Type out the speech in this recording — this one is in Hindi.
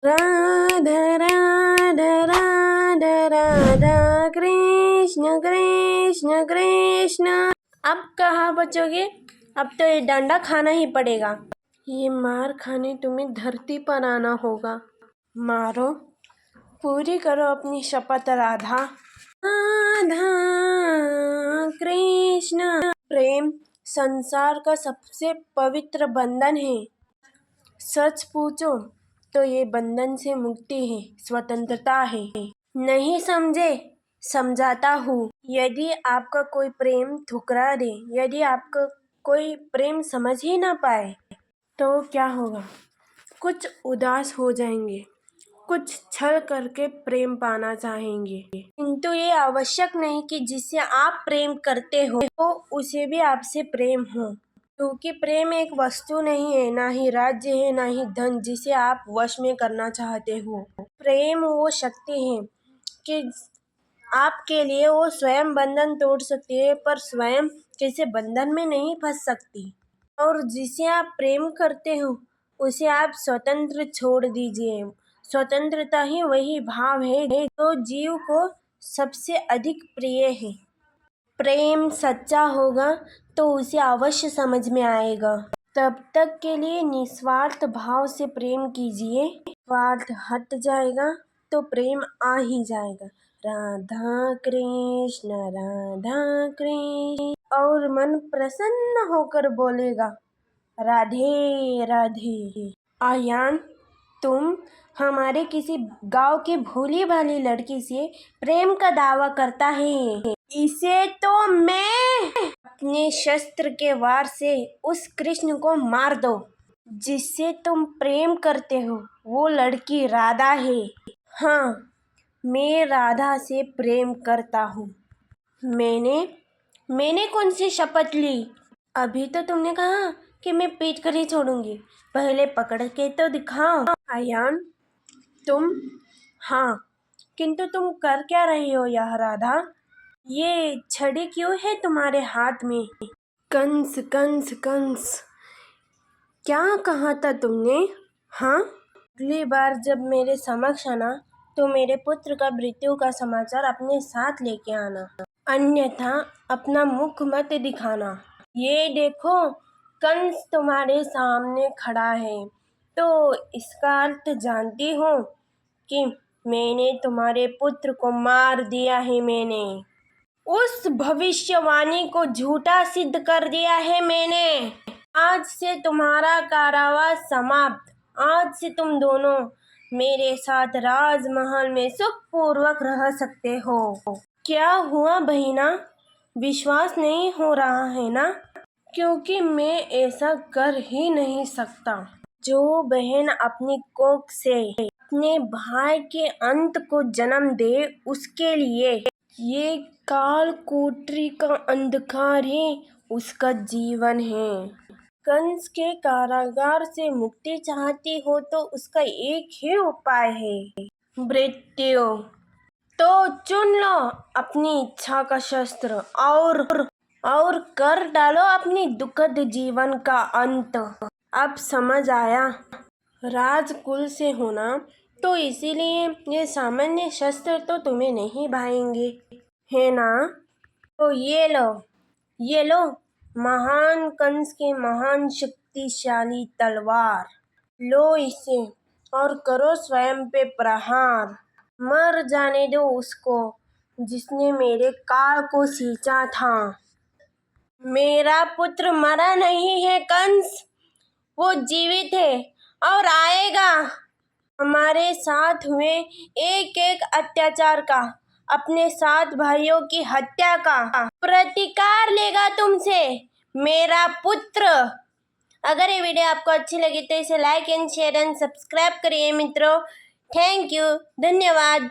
राधा राधा राधा राधा कृष्ण कृष्ण कृष्ण। अब कहाँ बचोगे? अब तो ये डंडा खाना ही पड़ेगा। ये मार खाने तुम्हें धरती पर आना होगा। मारो, पूरी करो अपनी शपथ राधा। राधा कृष्ण। प्रेम संसार का सबसे पवित्र बंधन है। सच पूछो तो ये बंधन से मुक्ति है, स्वतंत्रता है। नहीं समझे? समझाता हूँ। यदि आपका कोई प्रेम ठुकरा दे, यदि आपका कोई प्रेम समझ ही ना पाए तो क्या होगा? कुछ उदास हो जाएंगे, कुछ छल करके प्रेम पाना चाहेंगे, किंतु ये आवश्यक नहीं कि जिससे आप प्रेम करते हो तो उसे भी आपसे प्रेम हो, क्योंकि प्रेम एक वस्तु नहीं है, ना ही राज्य है, ना ही धन जिसे आप वश में करना चाहते हो। प्रेम वो शक्ति है कि आपके लिए वो स्वयं बंधन तोड़ सकती है, पर स्वयं किसी बंधन में नहीं फंस सकती। और जिसे आप प्रेम करते हो उसे आप स्वतंत्र छोड़ दीजिए। स्वतंत्रता ही वही भाव है जो जीव को सबसे अधिक प्रिय है। प्रेम सच्चा होगा तो उसे अवश्य समझ में आएगा। तब तक के लिए निस्वार्थ भाव से प्रेम कीजिए। स्वार्थ हट जाएगा तो प्रेम आ ही जाएगा। राधा कृष्ण राधा कृष्ण। और मन प्रसन्न होकर बोलेगा राधे राधे। आयान, तुम हमारे किसी गांव की भोली भाली लड़की से प्रेम का दावा करता है। इसे तो मैं अपने शस्त्र के वार से उस कृष्ण को मार दो जिससे तुम प्रेम करते हो। वो लड़की राधा है। हाँ, मैं राधा से प्रेम करता हूँ। मैंने कौन सी शपथ ली? अभी तो तुमने कहा कि मैं पीट कर ही छोड़ूंगी। पहले पकड़ के तो दिखाओ। आयान, तुम? हाँ, किंतु तुम कर क्या रही हो यह राधा? ये छड़ी क्यों है तुम्हारे हाथ में? कंस कंस कंस, क्या कहा था तुमने? हाँ, अगली बार जब मेरे समक्ष आना तो मेरे पुत्र का मृत्यु का समाचार अपने साथ लेके आना, अन्यथा अपना मुख मत दिखाना। ये देखो, कंस तुम्हारे सामने खड़ा है, तो इसका अर्थ जानती हो कि मैंने तुम्हारे पुत्र को मार दिया है। मैंने उस भविष्यवाणी को झूठा सिद्ध कर दिया है। मैंने आज से तुम्हारा कारावास समाप्त। आज से तुम दोनों मेरे साथ राजमहल में सुखपूर्वक रह सकते हो। क्या हुआ बहिना? विश्वास नहीं हो रहा है ना? क्योंकि मैं ऐसा कर ही नहीं सकता। जो बहन अपनी कोख से अपने भाई के अंत को जन्म दे, उसके लिए ये काल कोठरी का अंधकार ही उसका जीवन है। कंस के कारागार से मुक्ति चाहती हो तो उसका एक ही उपाय है, मृत्यु। तो चुन लो अपनी इच्छा का शस्त्र और कर डालो अपनी दुखद जीवन का अंत। अब समझ आया? राजकुल से होना तो इसीलिए ये सामान्य शस्त्र तो तुम्हें नहीं भाएंगे, है ना? तो ये लो महान कंस के महान शक्तिशाली तलवार। लो इसे और करो स्वयं पे प्रहार। मर जाने दो उसको जिसने मेरे काल को सींचा था। मेरा पुत्र मरा नहीं है कंस, वो जीवित है और आएगा। हमारे साथ हुए एक एक अत्याचार का, अपने 7 भाइयों की हत्या का प्रतिकार लेगा तुमसे मेरा पुत्र। अगर ये वीडियो आपको अच्छी लगी तो इसे like and share and subscribe करिए मित्रों। थैंक यू, धन्यवाद।